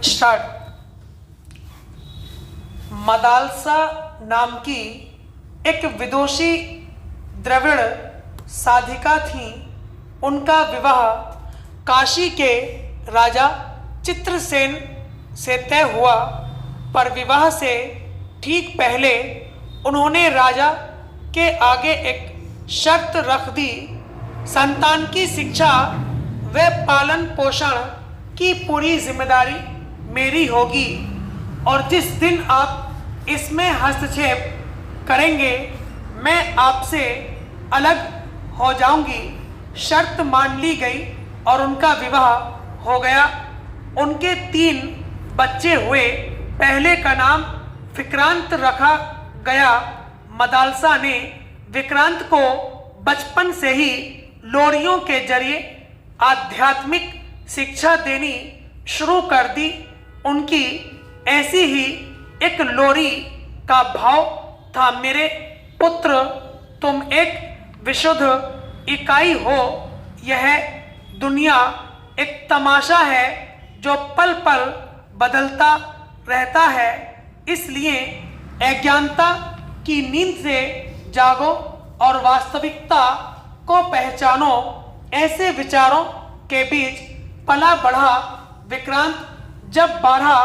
Start. Madalasa नाम की एक विदुषी द्रविड़ साधिका थी। उनका विवाह काशी के राजा चित्रसेन से तय हुआ, पर विवाह से ठीक पहले उन्होंने राजा के आगे एक शर्त रख दी। संतान की शिक्षा व पालन पोषण की पूरी जिम्मेदारी मेरी होगी, और जिस दिन आप इसमें हस्तक्षेप करेंगे मैं आपसे अलग हो जाऊंगी। शर्त मान ली गई और उनका विवाह हो गया। उनके 3 बच्चे हुए। पहले का नाम विक्रांत रखा गया। मदालसा ने विक्रांत को बचपन से ही लोरियों के जरिए आध्यात्मिक शिक्षा देनी शुरू कर दी। उनकी ऐसी ही एक लोरी का भाव था, मेरे पुत्र तुम एक विशुद्ध इकाई हो। यह दुनिया एक तमाशा है जो पल पल बदलता रहता है, इसलिए अज्ञानता की नींद से जागो और वास्तविकता को पहचानो। ऐसे विचारों के बीच पला बढ़ा विक्रांत जब 12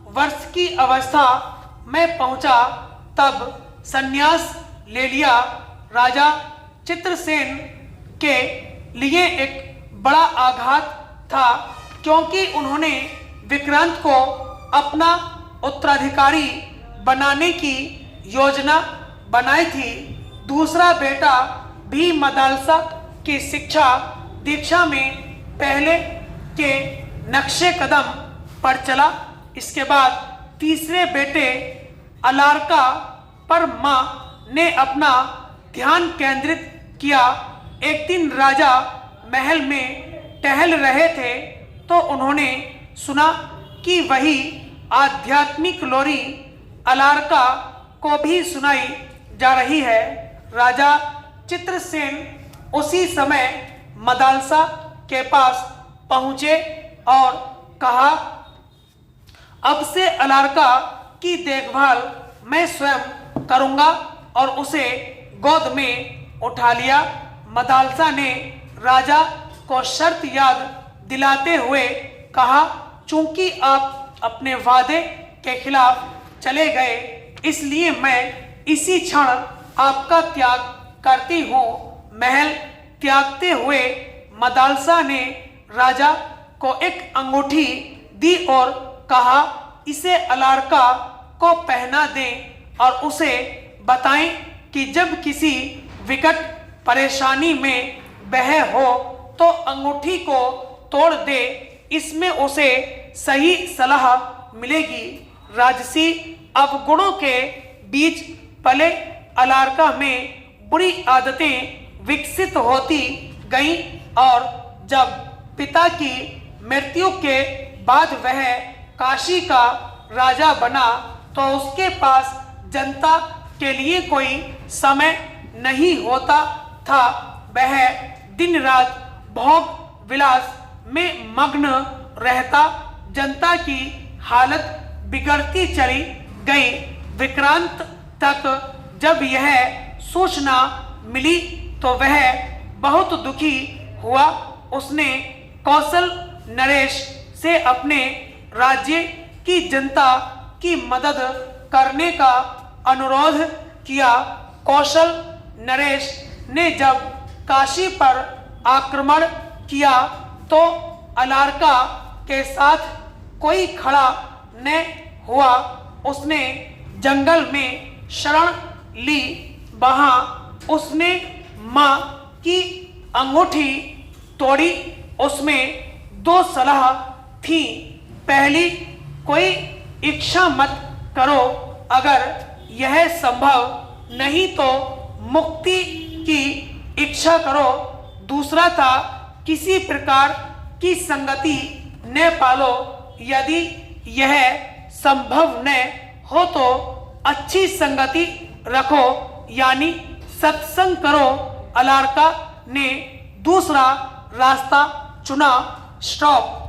वर्ष की अवस्था में पहुंचा तब संन्यास ले लिया। राजा चित्रसेन के लिए एक बड़ा आघात था, क्योंकि उन्होंने विक्रांत को अपना उत्तराधिकारी बनाने की योजना बनाई थी। दूसरा बेटा भी मदालसा की शिक्षा दीक्षा में पहले के नक्शे कदम पर चला। इसके बाद तीसरे बेटे अलार्का पर मां ने अपना ध्यान केंद्रित किया। एक दिन राजा महल में टहल रहे थे तो उन्होंने सुना कि वही आध्यात्मिक लोरी अलार्का को भी सुनाई जा रही है। राजा चित्रसेन उसी समय मदालसा के पास पहुंचे और कहा, अब से अलार्का की देखभाल मैं स्वयं करूंगा, और उसे गोद में उठा लिया। मदालसा ने राजा को शर्त याद दिलाते हुए कहा, चूंकि आप अपने वादे के खिलाफ चले गए, इसलिए मैं इसी क्षण आपका त्याग करती हूँ। महल त्यागते हुए मदालसा ने राजा को एक अंगूठी दी और कहा, इसे अलार्का को पहना दें और उसे बताएं कि जब किसी विकट परेशानी में वह हो तो अंगूठी को तोड़ दे, इसमें उसे सही सलाह मिलेगी। राजसी अवगुणों के बीच पले अलार्का में बुरी आदतें विकसित होती गईं, और जब पिता की मृत्यु के बाद वह काशी का राजा बना तो उसके पास जनता के लिए कोई समय नहीं होता था। वह दिन रात भोग विलास में मग्न रहता। जनता की हालत बिगड़ती चली गई। विक्रांत तक जब यह सूचना मिली तो वह बहुत दुखी हुआ। उसने कौशल नरेश से अपने राज्य की जनता की मदद करने का अनुरोध किया। कौशल नरेश ने जब काशी पर आक्रमण किया तो अलार्का के साथ कोई खड़ा न हुआ। उसने जंगल में शरण ली। वहां उसने मां की अंगूठी तोड़ी। उसमें 2 सलाह थी। पहली, कोई इच्छा मत करो, अगर यह संभव नहीं तो मुक्ति की इच्छा करो। दूसरा था, किसी प्रकार की संगति न पालो, यदि यह संभव न हो तो अच्छी संगति रखो, यानी सत्संग करो। अलार्का ने दूसरा रास्ता चुना। स्टॉप।